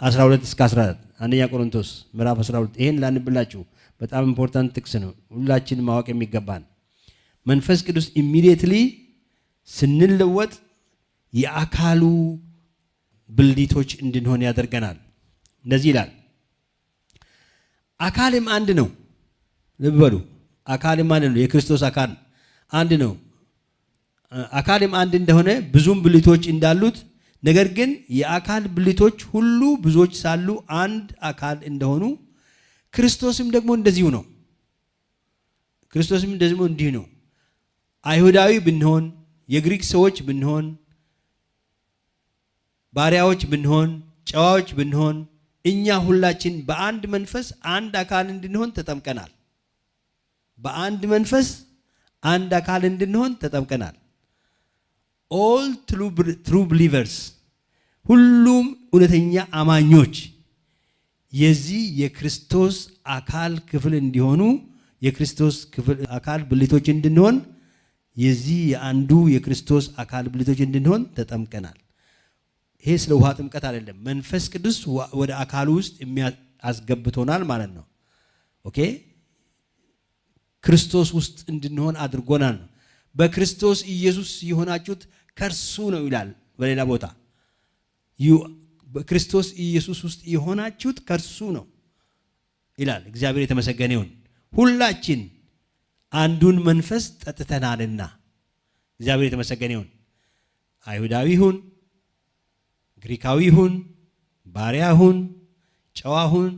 12 እስከ 14 አንደኛ ቆሮንቶስ ምዕራፍ 12 ይሄን ላንብላችሁ። በጣም ኢምፖርታንት ጥቅስ ነው፣ ሁላችንም ማወቅ የሚገባን። መንፈስ ቅዱስ ኢሚዲየትሊ ስንለወጥ የአካሉ ብልቶች እንድንሆን ያደርገናል። እንደዚህ ይላል፣ አካልም አንድ ነው። ልብ በሉ፣ አካልም አንድ ነው። የክርስቶስ አካል አንድ ነው። አካልም አንድ እንደሆነ ብዙም ብልቶች እንዳሉት፣ ነገር ግን የአካል ብልቶች ሁሉ ብዙዎች ሳሉ አንድ አካል እንደሆኑ ክርስቶስም ደግሞ እንደዚሁ ነው። ክርስቶስም እንደዚሁ እንዲህ ነው። አይሁዳዊ ብንሆን፣ የግሪክ ሰዎች ብንሆን፣ ባሪያዎች ብንሆን፣ ጨዋዎች ብንሆን፣ እኛ ሁላችን በአንድ መንፈስ አንድ አካል እንድንሆን ተጠምቀናል። በአንድ መንፈስ አንድ አካል እንድንሆን ተጠምቀናል። all true believers ሁሉም እውነተኛ አማኞች የዚህ የክርስቶስ አካል ክፍል እንዲሆኑ፣ የክርስቶስ ክፍል አካል ብልቶች እንድንሆን፣ የዚህ የአንዱ የክርስቶስ አካል ብልቶች እንድንሆን ተጠምቀናል። ይሄ ስለ ውሃ ጥምቀት አይደለም። መንፈስ ቅዱስ ወደ አካሉ ውስጥ አስገብቶናል ማለት ነው። ኦኬ፣ ክርስቶስ ውስጥ እንድንሆን አድርጎናል። በክርስቶስ ኢየሱስ የሆናችሁት ከእርሱ ነው ይላል። በሌላ ቦታ በክርስቶስ ኢየሱስ ውስጥ የሆናችሁት ከእርሱ ነው ይላል። እግዚአብሔር የተመሰገነ ይሁን። ሁላችን አንዱን መንፈስ ጠጥተናልና፣ እግዚአብሔር የተመሰገነ ይሁን። አይሁዳዊ ሁን፣ ግሪካዊ ሁን፣ ባሪያ ሁን፣ ጨዋ ሁን፣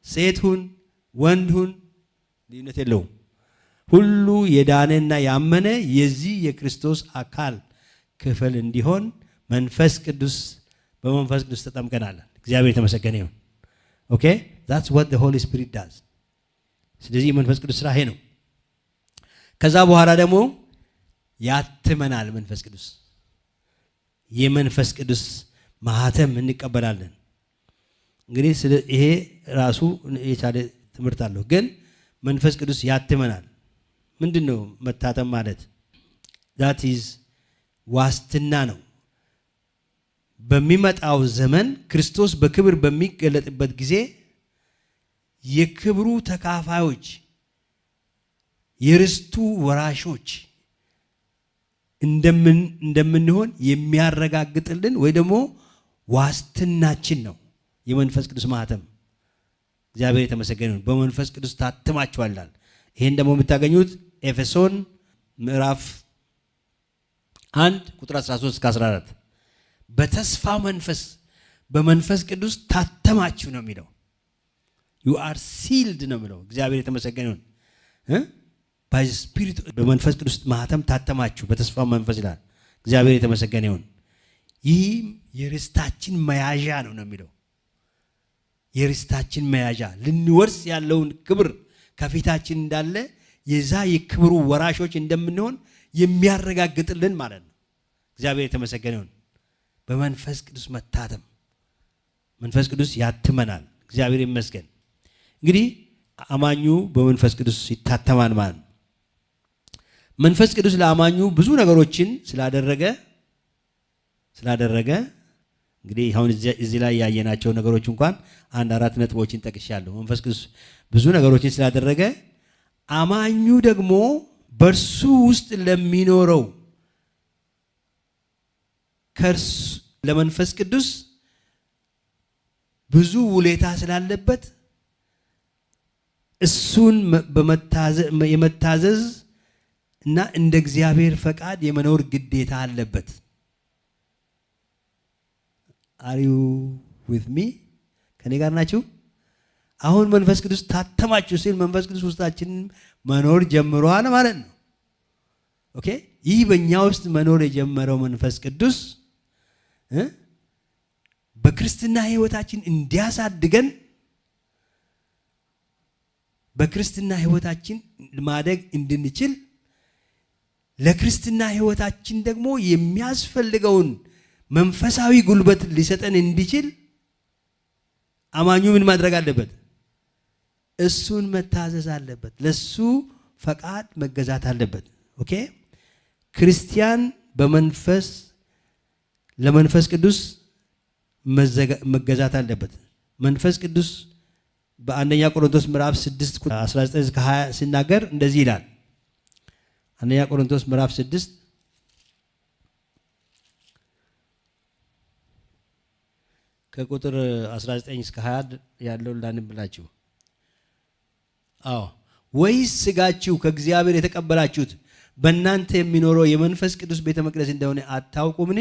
ሴት ሁን፣ ወንድ ሁን፣ ልዩነት የለውም። ሁሉ የዳነና ያመነ የዚህ የክርስቶስ አካል ክፍል እንዲሆን በመንፈስ ቅዱስ ተጠምቀናል። እግዚአብሔር የተመሰገነ ይሁን። ኦኬ that's what the Holy Spirit does። ስለዚህ የመንፈስ ቅዱስ ስራ ይሄ ነው። ከዛ በኋላ ደግሞ ያትመናል። መንፈስ ቅዱስ የመንፈስ ቅዱስ ማህተም እንቀበላለን። እንግዲህ ይሄ ራሱ የቻለ ትምህርት አለው። ግን መንፈስ ቅዱስ ያትመናል። ምንድነው መታተም ማለት? that is ዋስትና ነው። በሚመጣው ዘመን ክርስቶስ በክብር በሚገለጥበት ጊዜ የክብሩ ተካፋዮች፣ የርስቱ ወራሾች እንደምንሆን የሚያረጋግጥልን ወይ ደግሞ ዋስትናችን ነው የመንፈስ ቅዱስ ማህተም። እግዚአብሔር የተመሰገነ ይሁን። በመንፈስ ቅዱስ ታትማችኋል። ይሄን ደግሞ የምታገኙት ኤፌሶን ምዕራፍ 1 ቁጥር 13 እስከ 14 በተስፋው መንፈስ በመንፈስ ቅዱስ ታተማችሁ ነው የሚለው። you are sealed ነው የሚለው። እግዚአብሔር የተመሰገነ ይሁን። by the spirit በመንፈስ ቅዱስ ማህተም ታተማችሁ በተስፋው መንፈስ ይላል። እግዚአብሔር የተመሰገነ ይሁን። ይህ የርስታችን መያዣ ነው የሚለው። የርስታችን መያዣ ልንወርስ ያለውን ክብር ከፊታችን እንዳለ የዛ የክብሩ ወራሾች እንደምንሆን የሚያረጋግጥልን ማለት ነው። እግዚአብሔር የተመሰገነ ይሁን። በመንፈስ ቅዱስ መታተም መንፈስ ቅዱስ ያትመናል። እግዚአብሔር ይመስገን። እንግዲህ አማኙ በመንፈስ ቅዱስ ይታተማል ማለት ነው። መንፈስ ቅዱስ ለአማኙ ብዙ ነገሮችን ስላደረገ እንግዲህ አሁን እዚህ ላይ ያየናቸው ነገሮች እንኳን 4 ነጥቦችን ጠቅሻለሁ። መንፈስ ቅዱስ ብዙ ነገሮችን ስላደረገ አማኙ ደግሞ በእርሱ ውስጥ ለሚኖረው ለመንፈስ ቅዱስ ብዙ ውለታ ስላለበት እሱን የመታዘዝ እና እንደ እግዚአብሔር ፈቃድ የመኖር ግዴታ አለበት። Are you with me? ከኔ ጋር ናችሁ? አሁን መንፈስ ቅዱስ ታተማችሁ ሲል መንፈስ ቅዱስ ውስጣችን መኖር ጀምሯል ማለት ነው። ኦኬ። ይህ በእኛ ውስጥ መኖር የጀመረው መንፈስ ቅዱስ በክርስትና ህይወታችን እንዲያሳድገን በክርስትና ህይወታችን ማደግ እንድንችል ለክርስትና ህይወታችን ደግሞ የሚያስፈልገውን መንፈሳዊ ጉልበት ሊሰጠን እንዲችል አማኙ ምን ማድረግ አለበት? እሱን መታዘዝ አለበት። ለሱ ፈቃድ መገዛት አለበት። ኦኬ። ክርስቲያን ለመንፈስ ቅዱስ መገዛት አለበት። መንፈስ ቅዱስ በአንደኛ ቆሮንቶስ ምዕራፍ 6 ቁጥር 19 እስከ 20 ሲናገር እንደዚህ ይላል። አንደኛ ቆሮንቶስ ምዕራፍ 6 ከቁጥር 19 እስከ 20 ያለውን ላንብላችሁ። ወይስ ሥጋችሁ ከእግዚአብሔር የተቀበላችሁት በእናንተ የሚኖረው የመንፈስ ቅዱስ ቤተ መቅደስ እንደሆነ አታውቁምን?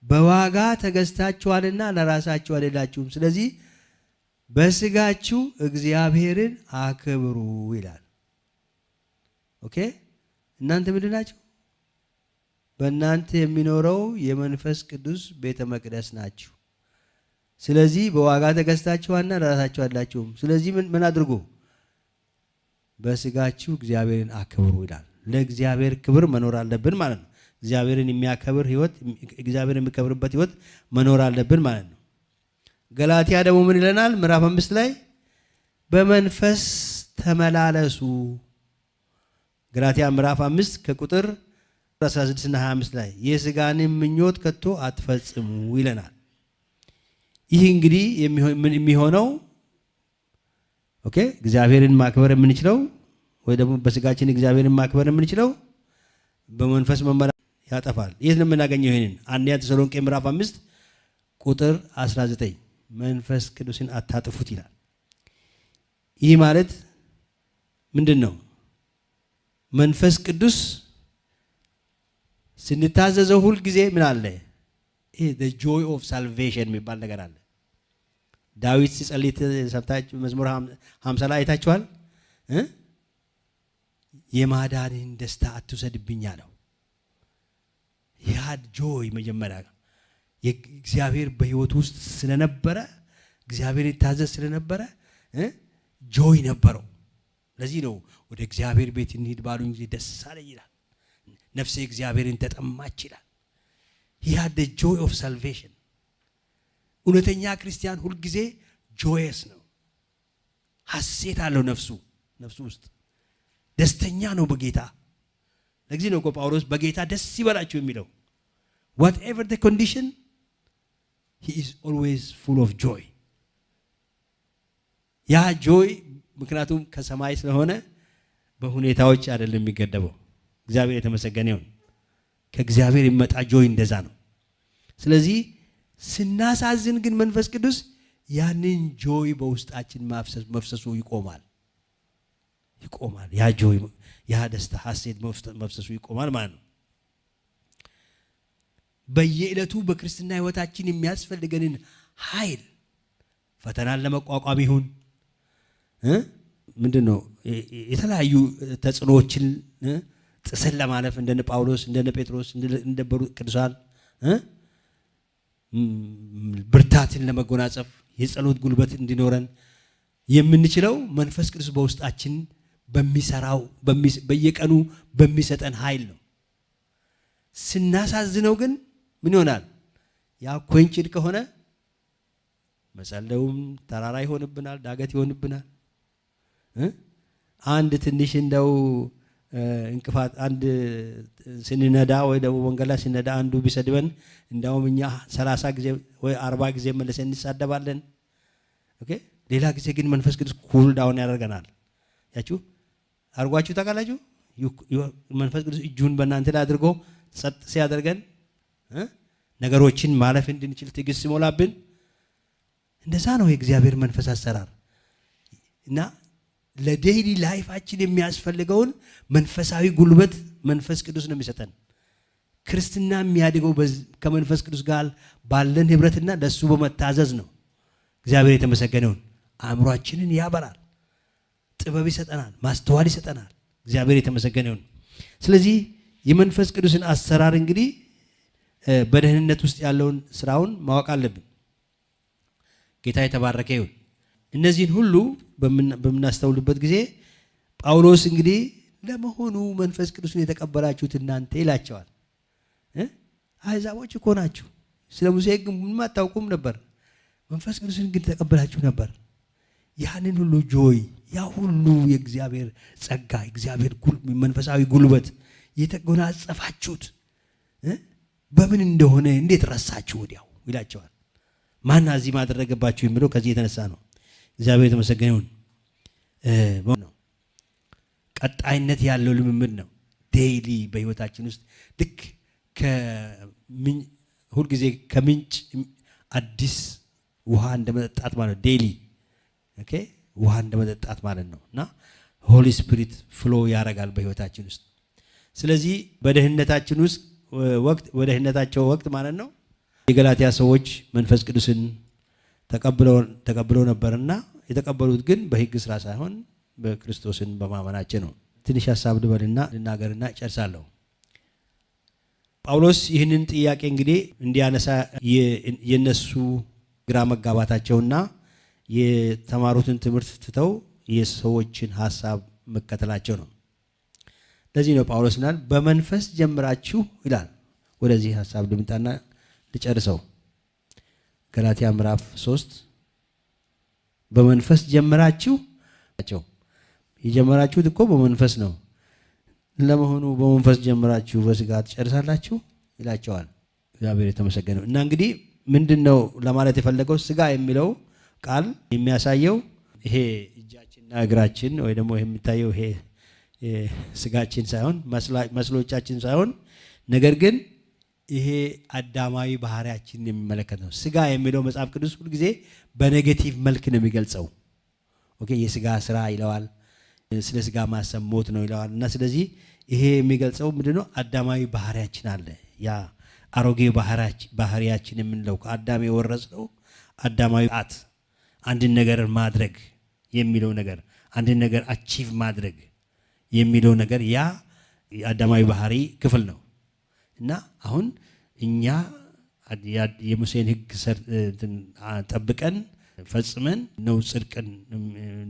በዋጋ ተገዝታችኋልና ለራሳችሁ አይደላችሁም። ስለዚህ በሥጋችሁ እግዚአብሔርን አክብሩ ይላል። ኦኬ። እናንተ ምንድን ናችሁ? በእናንተ የሚኖረው የመንፈስ ቅዱስ ቤተ መቅደስ ናችሁ። ስለዚህ በዋጋ ተገዝታችኋልና ለራሳችሁ አይደላችሁም። ስለዚህ ምን አድርጉ? በሥጋችሁ እግዚአብሔርን አክብሩ ይላል። ለእግዚአብሔር ክብር መኖር አለብን ማለት ነው። እግዚአብሔርን የሚያከብር ህይወት፣ እግዚአብሔርን የሚከብርበት ህይወት መኖር አለብን ማለት ነው። ገላትያ ደግሞ ምን ይለናል? ምዕራፍ 5 ላይ በመንፈስ ተመላለሱ። ገላትያ ምዕራፍ 5 ከቁጥር 16 እና 25 ላይ የሥጋን ምኞት ከቶ አትፈጽሙ ይለናል። ይህ እንግዲህ የሚሆነው ኦኬ እግዚአብሔርን ማክበር የምንችለው ወይ ደግሞ በሥጋችን እግዚአብሔርን ማክበር የምንችለው በመንፈስ መመላለስ ያጠፋል። የት ነው የምናገኘው ይሄንን? አንደኛ ተሰሎንቄ ምዕራፍ 5 ቁጥር 19 መንፈስ ቅዱስን አታጥፉት ይላል። ይህ ማለት ምንድን ነው? መንፈስ ቅዱስ ስንታዘዘው ሁል ጊዜ ምን አለ? ይሄ the joy of salvation የሚባል ነገር አለ። ዳዊት ሲጸልይ ሰምታችሁ መዝሙር 50 ላይ አይታችኋል። የማዳንህን ደስታ አትውሰድብኝ አለው። ያድ ጆይ መጀመሪያ የእግዚአብሔር በህይወት ውስጥ ስለነበረ እግዚአብሔር ይታዘዝ ስለነበረ ጆይ ነበረው። ለዚህ ነው ወደ እግዚአብሔር ቤት እንሂድ ባሉኝ ጊዜ ደስ አለኝ ይላል። ነፍሴ እግዚአብሔርን ተጠማች ይላል። he had the joy of salvation። እውነተኛ ክርስቲያን ሁል ጊዜ ጆየስ ነው። ሐሴት አለው ነፍሱ ውስጥ ደስተኛ ነው በጌታ። ለዚህ ነው ጳውሎስ በጌታ ደስ ይበላችሁ የሚለው። whatever the condition he is always full of joy። ያ ጆይ ምክንያቱም ከሰማይ ስለሆነ በሁኔታዎች አይደለም የሚገደበው። እግዚአብሔር የተመሰገነ ይሁን። ከእግዚአብሔር የሚመጣ ጆይ እንደዛ ነው። ስለዚህ ስናሳዝን ግን መንፈስ ቅዱስ ያንን ጆይ በውስጣችን መፍሰሱ ይቆማል። ያ ጆይ ያ ደስታ ሐሴት መፍሰሱ ይቆማል ማለት ነው። በየዕለቱ በክርስትና ህይወታችን የሚያስፈልገንን ኃይል ፈተናን ለመቋቋም ይሁን ምንድነው የተለያዩ ተጽዕኖዎችን ጥሰን ለማለፍ እንደነ ጳውሎስ እንደነ ጴጥሮስ እንደነበሩ ቅዱሳን ብርታትን ለመጎናጸፍ የጸሎት ጉልበት እንዲኖረን የምንችለው መንፈስ ቅዱስ በውስጣችን በሚሰራው በየቀኑ በሚሰጠን ኃይል ነው። ስናሳዝነው ግን ምን ይሆናል? ያ ኮንቺድ ከሆነ መጸለዩም ተራራ ይሆንብናል፣ ዳገት ይሆንብናል። አንድ ትንሽ እንደው እንቅፋት አንድ ስንነዳ ወይ ደግሞ ወንጌላ ስንነዳ አንዱ ቢሰድበን እንዳውም እኛ 30 ጊዜ ወይ 40 ጊዜ መልሰን እንሳደባለን። ኦኬ ሌላ ጊዜ ግን መንፈስ ቅዱስ ኩል ዳውን ያደርገናል። ያችሁ አርጓችሁ ታውቃላችሁ? መንፈስ ቅዱስ እጁን በእናንተ ላይ አድርጎ ጸጥ ሲያደርገን ነገሮችን ማለፍ እንድንችል ትዕግስት ሲሞላብን እንደዛ ነው የእግዚአብሔር መንፈስ አሰራር። እና ለዴይሊ ላይፋችን የሚያስፈልገውን መንፈሳዊ ጉልበት መንፈስ ቅዱስ ነው የሚሰጠን። ክርስትና የሚያድገው ከመንፈስ ቅዱስ ጋር ባለን ህብረትና ለሱ በመታዘዝ ነው። እግዚአብሔር የተመሰገነውን አእምሯችንን ያበራል፣ ጥበብ ይሰጠናል፣ ማስተዋል ይሰጠናል። እግዚአብሔር የተመሰገነውን። ስለዚህ የመንፈስ ቅዱስን አሰራር እንግዲህ በደህንነት ውስጥ ያለውን ስራውን ማወቅ አለብን። ጌታ የተባረከ ይሁን። እነዚህን ሁሉ በምናስተውልበት ጊዜ ጳውሎስ እንግዲህ ለመሆኑ መንፈስ ቅዱስን የተቀበላችሁት እናንተ ይላቸዋል። አሕዛቦች እኮ ናችሁ፣ ስለ ሙሴ ሕግ ምንም አታውቁም ነበር፣ መንፈስ ቅዱስን ግን ተቀበላችሁ ነበር። ያንን ሁሉ ጆይ ያ ሁሉ የእግዚአብሔር ጸጋ የእግዚአብሔር መንፈሳዊ ጉልበት የተጎናጸፋችሁት በምን እንደሆነ እንዴት ረሳችሁ ወዲያው ይላቸዋል። ማን አዚህ ማደረገባችሁ የሚለው ከዚህ የተነሳ ነው። እግዚአብሔር የተመሰገነ ይሁን። ቀጣይነት ያለው ልምምድ ነው። ዴይሊ በህይወታችን ውስጥ ልክ ሁልጊዜ ከምንጭ አዲስ ውሃ እንደመጠጣት ማለት ዴይሊ ኦኬ ውሃ እንደመጠጣት ማለት ነው። እና ሆሊ ስፒሪት ፍሎ ያደርጋል በህይወታችን ውስጥ። ስለዚህ በደህንነታችን ውስጥ በደህንነታቸው ወቅት ማለት ነው የገላትያ ሰዎች መንፈስ ቅዱስን ተቀብለው ነበርና የተቀበሉት ግን በህግ ስራ ሳይሆን በክርስቶስን በማመናቸው ነው። ትንሽ ሐሳብ ልበልና ልናገርና እጨርሳለሁ። ጳውሎስ ይህንን ጥያቄ እንግዲህ እንዲያነሳ የነሱ ግራ መጋባታቸውና የተማሩትን ትምህርት ትተው የሰዎችን ሐሳብ መከተላቸው ነው። ለዚህ ነው ጳውሎስ ይላል በመንፈስ ጀምራችሁ ይላል። ወደዚህ ሐሳብ ልምጣና ልጨርሰው። ገላትያ ምዕራፍ 3 በመንፈስ ጀምራችሁ የጀመራችሁት እኮ በመንፈስ ነው። ለመሆኑ በመንፈስ ጀምራችሁ በስጋ ትጨርሳላችሁ ይላቸዋል። እግዚአብሔር የተመሰገነው። እና እንግዲህ ምንድነው ለማለት የፈለገው? ስጋ የሚለው ቃል የሚያሳየው ይሄ እጃችንና እግራችን ወይ ደግሞ ይሄ የሚታየው ይሄ ስጋችን ሳይሆን መስሎቻችን ሳይሆን ነገር ግን ይሄ አዳማዊ ባህሪያችንን የሚመለከት ነው። ስጋ የሚለው መጽሐፍ ቅዱስ ሁሉ ጊዜ በኔጌቲቭ መልክ ነው የሚገልጸው። ኦኬ የስጋ ስራ ይለዋል፣ ስለ ስጋ ማሰብ ሞት ነው ይለዋል። እና ስለዚህ ይሄ የሚገልጸው ምንድነው? አዳማዊ ባህሪያችን አለ። ያ አሮጌ ባህሪያችን የምንለው ከአዳም የወረስነው አዳማዊ ጣት አንድን ነገር ማድረግ የሚለው ነገር አንድን ነገር አቺቭ ማድረግ የሚለው ነገር ያ የአዳማዊ ባህሪ ክፍል ነው። እና አሁን እኛ የሙሴን ሕግ ጠብቀን ፈጽመን ነው ጽድቅን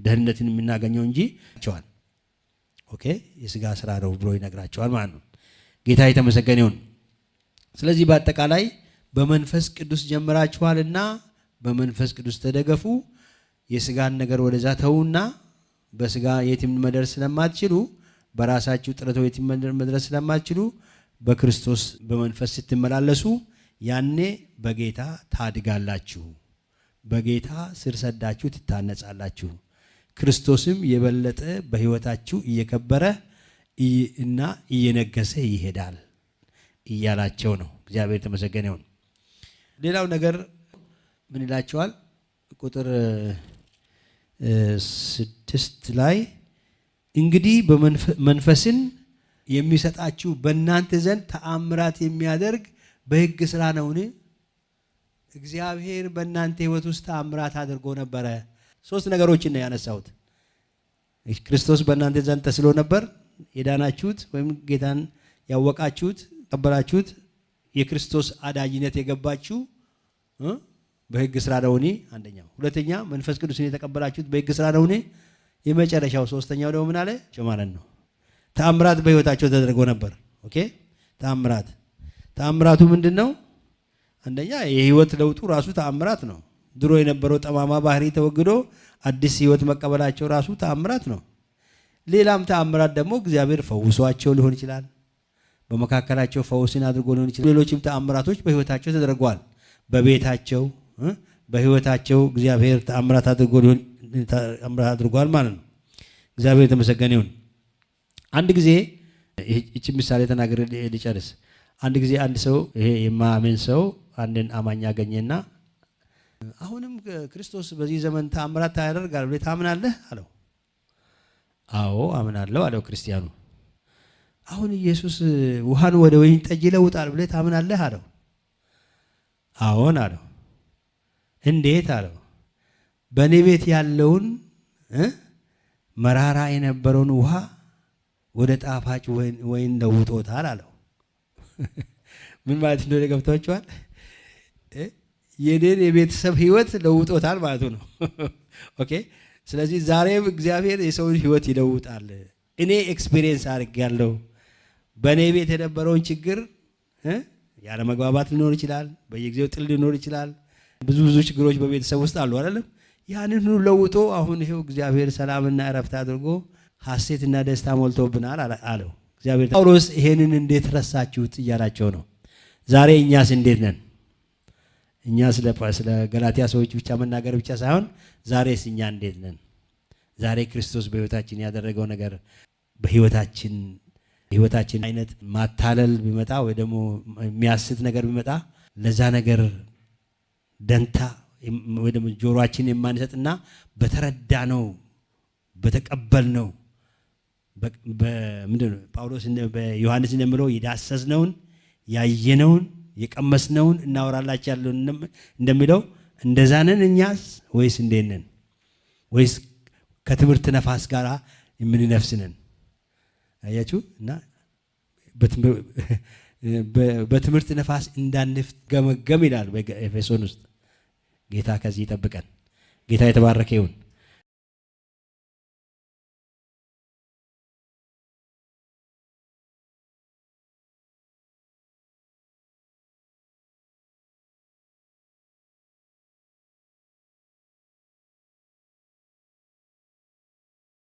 ደህንነትን የምናገኘው እንጂ ቸዋል ኦኬ የስጋ ስራ ነው ብሎ ይነግራቸዋል ማለት ነው። ጌታ የተመሰገነ ይሁን። ስለዚህ በአጠቃላይ በመንፈስ ቅዱስ ጀምራችኋልና በመንፈስ ቅዱስ ተደገፉ፣ የስጋን ነገር ወደዛ ተውና በስጋ የትም መድረስ ስለማትችሉ በራሳችሁ ጥረት የትም መድረስ ስለማትችሉ በክርስቶስ በመንፈስ ስትመላለሱ ያኔ በጌታ ታድጋላችሁ፣ በጌታ ስር ሰዳችሁ ትታነጻላችሁ፣ ክርስቶስም የበለጠ በህይወታችሁ እየከበረ እና እየነገሰ ይሄዳል እያላቸው ነው። እግዚአብሔር የተመሰገነ ይሁን። ሌላው ነገር ምን ይላቸዋል? ቁጥር 6 ላይ እንግዲህ መንፈስን የሚሰጣችሁ በእናንተ ዘንድ ተአምራት የሚያደርግ በሕግ ስራ ነውን? እግዚአብሔር በእናንተ ሕይወት ውስጥ ተአምራት አድርጎ ነበረ። ሶስት ነገሮችን ነው ያነሳሁት። ክርስቶስ በእናንተ ዘንድ ተስሎ ነበር የዳናችሁት ወይም ጌታን ያወቃችሁት ተቀበላችሁት። የክርስቶስ አዳኝነት የገባችሁ በሕግ ስራ ነውን? አንደኛው። ሁለተኛ መንፈስ ቅዱስን የተቀበላችሁት በሕግ ስራ ነውን? የመጨረሻው ሶስተኛው ደግሞ ምን አለ ማለት ነው ተአምራት በሕይወታቸው ተደርጎ ነበር። ኦኬ ተአምራቱ ምንድነው? አንደኛ የሕይወት ለውጡ ራሱ ተአምራት ነው። ድሮ የነበረው ጠማማ ባህሪ ተወግዶ አዲስ ሕይወት መቀበላቸው ራሱ ተአምራት ነው። ሌላም ተአምራት ደግሞ እግዚአብሔር ፈውሷቸው ሊሆን ይችላል። በመካከላቸው ፈውስን አድርጎ ሊሆን ይችላል። ሌሎችም ተአምራቶች በሕይወታቸው ተደርገዋል። በቤታቸው በሕይወታቸው እግዚአብሔር ተአምራት አድርጓል ማለት ነው። እግዚአብሔር የተመሰገነ ይሁን። አንድ ጊዜ እቺ ምሳሌ ተናግሬ ልጨርስ። አንድ ጊዜ አንድ ሰው ይሄ የማያምን ሰው አንድን አማኝ አገኘና አሁንም ክርስቶስ በዚህ ዘመን ተአምራት ያደርጋል ብለህ ታምናለህ አለው። አዎ አምናለሁ አለው ክርስቲያኑ። አሁን ኢየሱስ ውሃን ወደ ወይን ጠጅ ይለውጣል ብለህ ታምናለህ አለው። አዎን አለው። እንዴት አለው። በእኔ ቤት ያለውን መራራ የነበረውን ውሃ ወደ ጣፋጭ ወይን ለውጦታል አለው። ምን ማለት እንደሆነ ገብቷችኋል? የኔን የቤተሰብ ህይወት ለውጦታል ማለት ነው። ኦኬ። ስለዚህ ዛሬም እግዚአብሔር የሰውን ህይወት ይለውጣል። እኔ ኤክስፒሪየንስ አድርጌያለሁ። በእኔ ቤት የነበረውን ችግር ያለ መግባባት ሊኖር ይችላል። በየጊዜው ጥል ሊኖር ይችላል። ብዙ ችግሮች በቤተሰብ ውስጥ አሉ አይደለም? ያንን ሁሉ ለውጦ አሁን ይሄው እግዚአብሔር ሰላምና እረፍት አድርጎ ሐሴትና ደስታ ሞልቶብናል አለው እግዚአብሔር። ጳውሎስ ይሄንን እንዴት ረሳችሁት እያላቸው ነው። ዛሬ እኛስ እንዴት ነን? እኛ ስለ ገላትያ ሰዎች ብቻ መናገር ብቻ ሳይሆን ዛሬስ እኛ እንዴት ነን? ዛሬ ክርስቶስ በህይወታችን ያደረገው ነገር በህይወታችን አይነት ማታለል ቢመጣ ወይ ደግሞ የሚያስት ነገር ቢመጣ ለዛ ነገር ደንታ ወይ ደግሞ ጆሮአችን የማንሰጥና በተረዳነው በተቀበልነው በምንድነው ጳውሎስ በዮሐንስ እንደሚለው የዳሰስነውን ያየነውን የቀመስነውን እናወራላችሁ እንደሚለው እንደዛ ነን እኛስ ወይስ እንዴት ነን? ወይስ ከትምህርት ነፋስ ጋር የምንነፍስ ነን? አያችሁ። እና በትምህርት ነፋስ እንዳንፍገመገም ይላል በኤፌሶን ውስጥ። ጌታ ከዚህ ይጠብቀን። ጌታ የተባረከ ይሁን።